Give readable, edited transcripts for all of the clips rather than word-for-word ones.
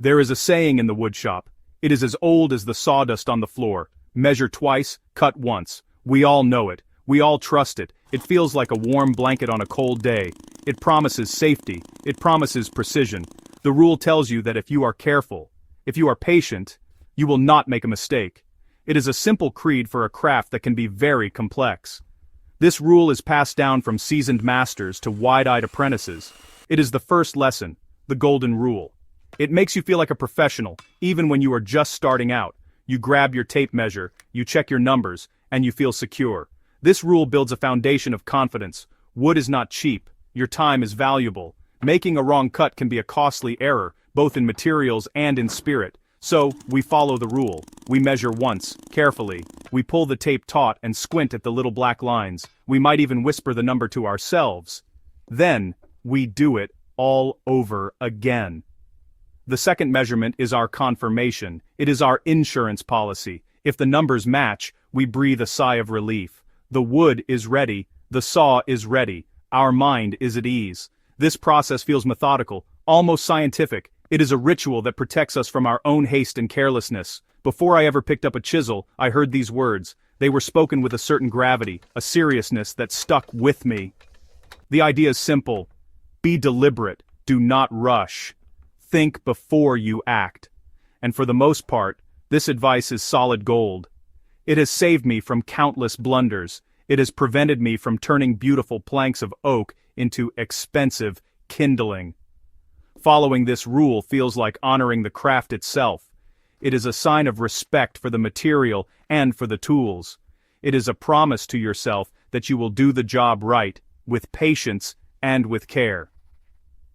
There is a saying in the woodshop. It is as old as the sawdust on the floor. Measure twice, cut once. We all know it. We all trust it. It feels like a warm blanket on a cold day. It promises safety. It promises precision. The rule tells you that if you are careful, if you are patient, you will not make a mistake. It is a simple creed for a craft that can be very complex. This rule is passed down from seasoned masters to wide-eyed apprentices. It is the first lesson, the golden rule. It makes you feel like a professional, even when you are just starting out. You grab your tape measure, you check your numbers, and you feel secure. This rule builds a foundation of confidence. Wood is not cheap. Your time is valuable. Making a wrong cut can be a costly error, both in materials and in spirit. So, we follow the rule. We measure once, carefully. We pull the tape taut and squint at the little black lines. We might even whisper the number to ourselves. Then, we do it all over again. The second measurement is our confirmation. It is our insurance policy. If the numbers match, we breathe a sigh of relief. The wood is ready. The saw is ready. Our mind is at ease. This process feels methodical, almost scientific. It is a ritual that protects us from our own haste and carelessness. Before I ever picked up a chisel, I heard these words. They were spoken with a certain gravity, a seriousness that stuck with me. The idea is simple. Be deliberate. Do not rush. Think before you act. And for the most part, this advice is solid gold. It has saved me from countless blunders. It has prevented me from turning beautiful planks of oak into expensive kindling. Following this rule feels like honoring the craft itself. It is a sign of respect for the material and for the tools. It is a promise to yourself that you will do the job right, with patience and with care.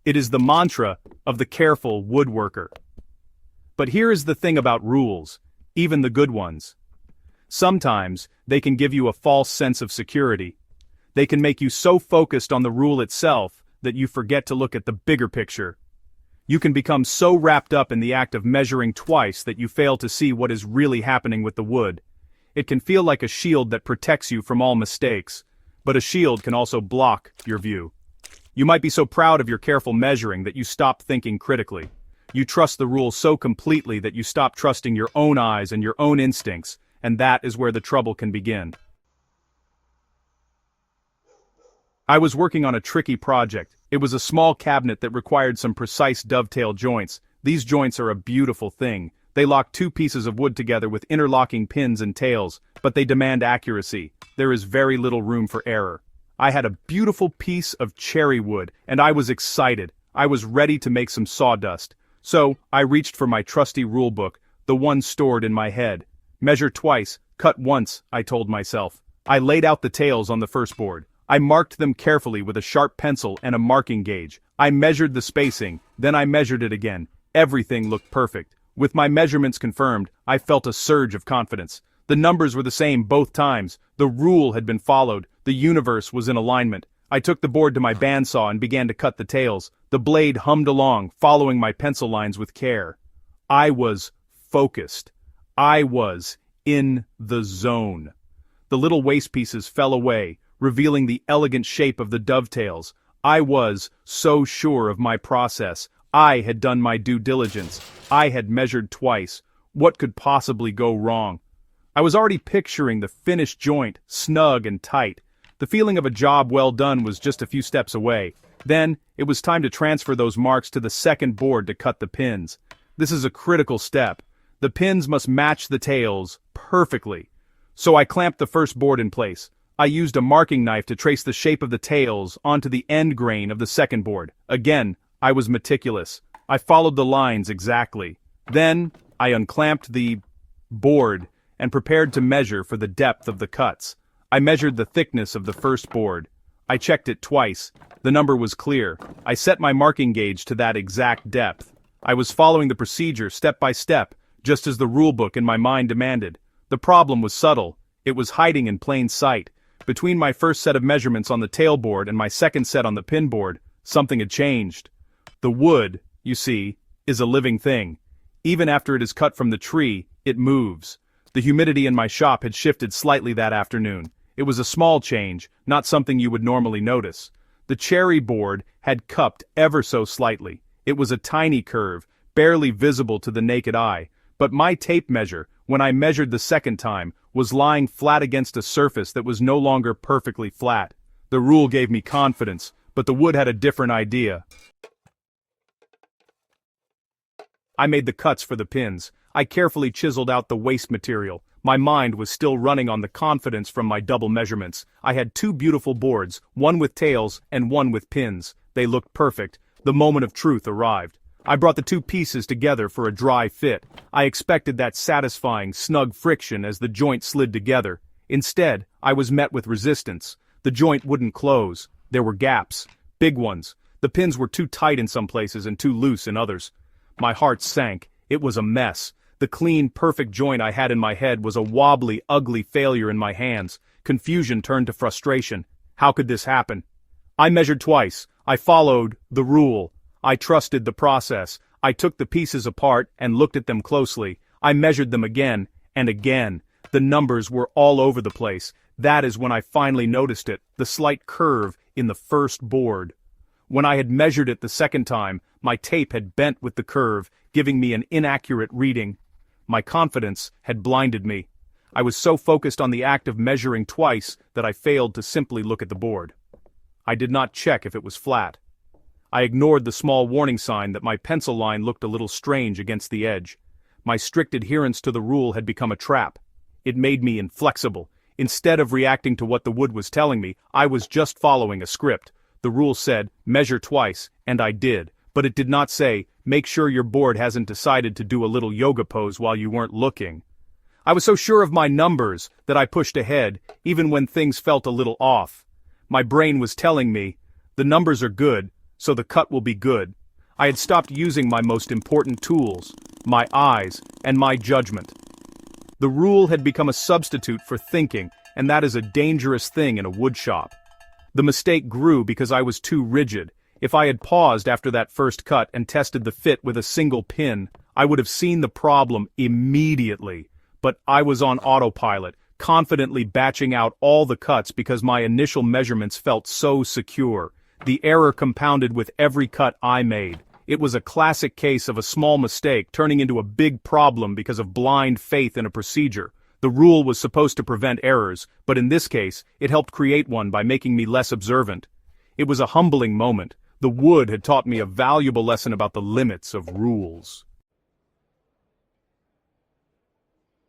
It is the mantra of the careful woodworker. But here is the thing about rules, even the good ones. Sometimes, they can give you a false sense of security. They can make you so focused on the rule itself that you forget to look at the bigger picture. You can become so wrapped up in the act of measuring twice that you fail to see what is really happening with the wood. It can feel like a shield that protects you from all mistakes, but a shield can also block your view. You might be so proud of your careful measuring that you stop thinking critically. You trust the rule so completely that you stop trusting your own eyes and your own instincts, and that is where the trouble can begin. I was working on a tricky project. It was a small cabinet that required some precise dovetail joints. These joints are a beautiful thing. They lock two pieces of wood together with interlocking pins and tails, but they demand accuracy. There is very little room for error. I had a beautiful piece of cherry wood, and I was excited. I was ready to make some sawdust. So, I reached for my trusty rule book, the one stored in my head. Measure twice, cut once, I told myself. I laid out the tails on the first board. I marked them carefully with a sharp pencil and a marking gauge. I measured the spacing, then I measured it again. Everything looked perfect. With my measurements confirmed, I felt a surge of confidence. The numbers were the same both times. The rule had been followed. The universe was in alignment. I took the board to my bandsaw and began to cut the tails. The blade hummed along, following my pencil lines with care. I was focused. I was in the zone. The little waste pieces fell away, revealing the elegant shape of the dovetails. I was so sure of my process. I had done my due diligence. I had measured twice. What could possibly go wrong? I was already picturing the finished joint, snug and tight. The feeling of a job well done was just a few steps away. Then, it was time to transfer those marks to the second board to cut the pins. This is a critical step. The pins must match the tails perfectly. So I clamped the first board in place. I used a marking knife to trace the shape of the tails onto the end grain of the second board. Again, I was meticulous. I followed the lines exactly. Then, I unclamped the board and prepared to measure for the depth of the cuts. I measured the thickness of the first board. I checked it twice. The number was clear. I set my marking gauge to that exact depth. I was following the procedure step by step, just as the rulebook in my mind demanded. The problem was subtle. It was hiding in plain sight. Between my first set of measurements on the tailboard and my second set on the pinboard, something had changed. The wood, you see, is a living thing. Even after it is cut from the tree, it moves. The humidity in my shop had shifted slightly that afternoon. It was a small change, not something you would normally notice. The cherry board had cupped ever so slightly. It was a tiny curve, barely visible to the naked eye, but my tape measure, when I measured the second time, was lying flat against a surface that was no longer perfectly flat. The rule gave me confidence, but the wood had a different idea. I made the cuts for the pins. I carefully chiseled out the waste material. My mind was still running on the confidence from my double measurements. I had two beautiful boards, one with tails and one with pins. They looked perfect. The moment of truth arrived. I brought the two pieces together for a dry fit. I expected that satisfying, snug friction as the joint slid together. Instead, I was met with resistance. The joint wouldn't close. There were gaps. Big ones. The pins were too tight in some places and too loose in others. My heart sank. It was a mess. The clean, perfect joint I had in my head was a wobbly, ugly failure in my hands. Confusion turned to frustration. How could this happen? I measured twice. I followed the rule. I trusted the process. I took the pieces apart and looked at them closely. I measured them again and again. The numbers were all over the place. That is when I finally noticed it, the slight curve in the first board. When I had measured it the second time, my tape had bent with the curve, giving me an inaccurate reading. My confidence had blinded me. I was so focused on the act of measuring twice that I failed to simply look at the board. I did not check if it was flat. I ignored the small warning sign that my pencil line looked a little strange against the edge. My strict adherence to the rule had become a trap. It made me inflexible. Instead of reacting to what the wood was telling me, I was just following a script. The rule said, measure twice, and I did. But it did not say, make sure your board hasn't decided to do a little yoga pose while you weren't looking. I was so sure of my numbers that I pushed ahead, even when things felt a little off. My brain was telling me, the numbers are good, so the cut will be good. I had stopped using my most important tools, my eyes, and my judgment. The rule had become a substitute for thinking, and that is a dangerous thing in a wood shop. The mistake grew because I was too rigid. If I had paused after that first cut and tested the fit with a single pin, I would have seen the problem immediately. But I was on autopilot, confidently batching out all the cuts because my initial measurements felt so secure. The error compounded with every cut I made. It was a classic case of a small mistake turning into a big problem because of blind faith in a procedure. The rule was supposed to prevent errors, but in this case, it helped create one by making me less observant. It was a humbling moment. The wood had taught me a valuable lesson about the limits of rules.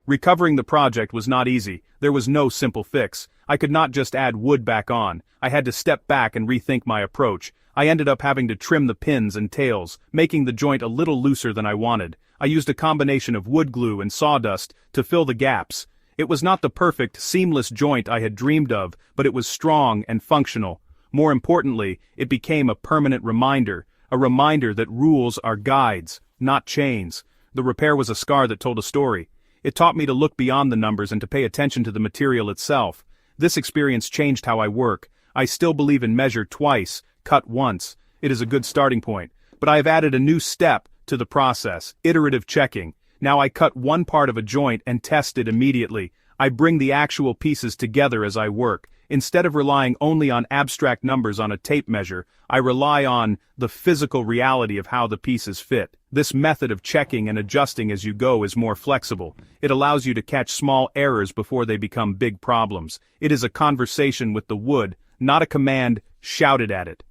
Recovering the project was not easy. There was no simple fix. I could not just add wood back on. I had to step back and rethink my approach. I ended up having to trim the pins and tails, making the joint a little looser than I wanted. I used a combination of wood glue and sawdust to fill the gaps. It was not the perfect, seamless joint I had dreamed of, but it was strong and functional. More importantly, it became a permanent reminder that rules are guides, not chains. The repair was a scar that told a story. It taught me to look beyond the numbers and to pay attention to the material itself. This experience changed how I work. I still believe in measure twice, cut once. It is a good starting point. But I have added a new step to the process, iterative checking. Now I cut one part of a joint and test it immediately. I bring the actual pieces together as I work. Instead of relying only on abstract numbers on a tape measure, I rely on the physical reality of how the pieces fit. This method of checking and adjusting as you go is more flexible. It allows you to catch small errors before they become big problems. It is a conversation with the wood, not a command shouted at it.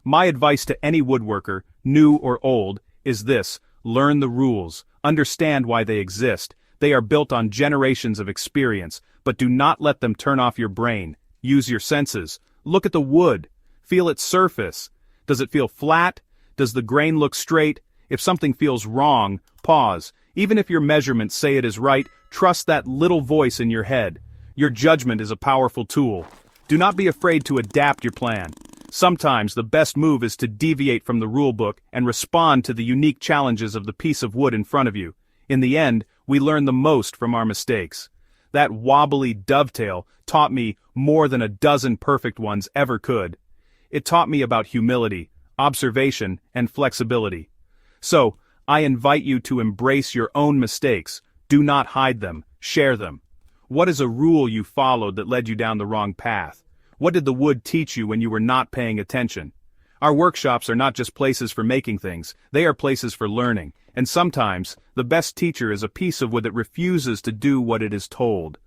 My advice to any woodworker, new or old, is this: learn the rules, understand why they exist. They are built on generations of experience, but do not let them turn off your brain. Use your senses. Look at the wood. Feel its surface. Does it feel flat? Does the grain look straight? If something feels wrong, pause. Even if your measurements say it is right, trust that little voice in your head. Your judgment is a powerful tool. Do not be afraid to adapt your plan. Sometimes the best move is to deviate from the rulebook and respond to the unique challenges of the piece of wood in front of you. In the end, we learn the most from our mistakes. That wobbly dovetail taught me more than a dozen perfect ones ever could. It taught me about humility, observation, and flexibility. So, I invite you to embrace your own mistakes. Do not hide them, share them. What is a rule you followed that led you down the wrong path? What did the wood teach you when you were not paying attention? Our workshops are not just places for making things, they are places for learning, and sometimes, the best teacher is a piece of wood that refuses to do what it is told.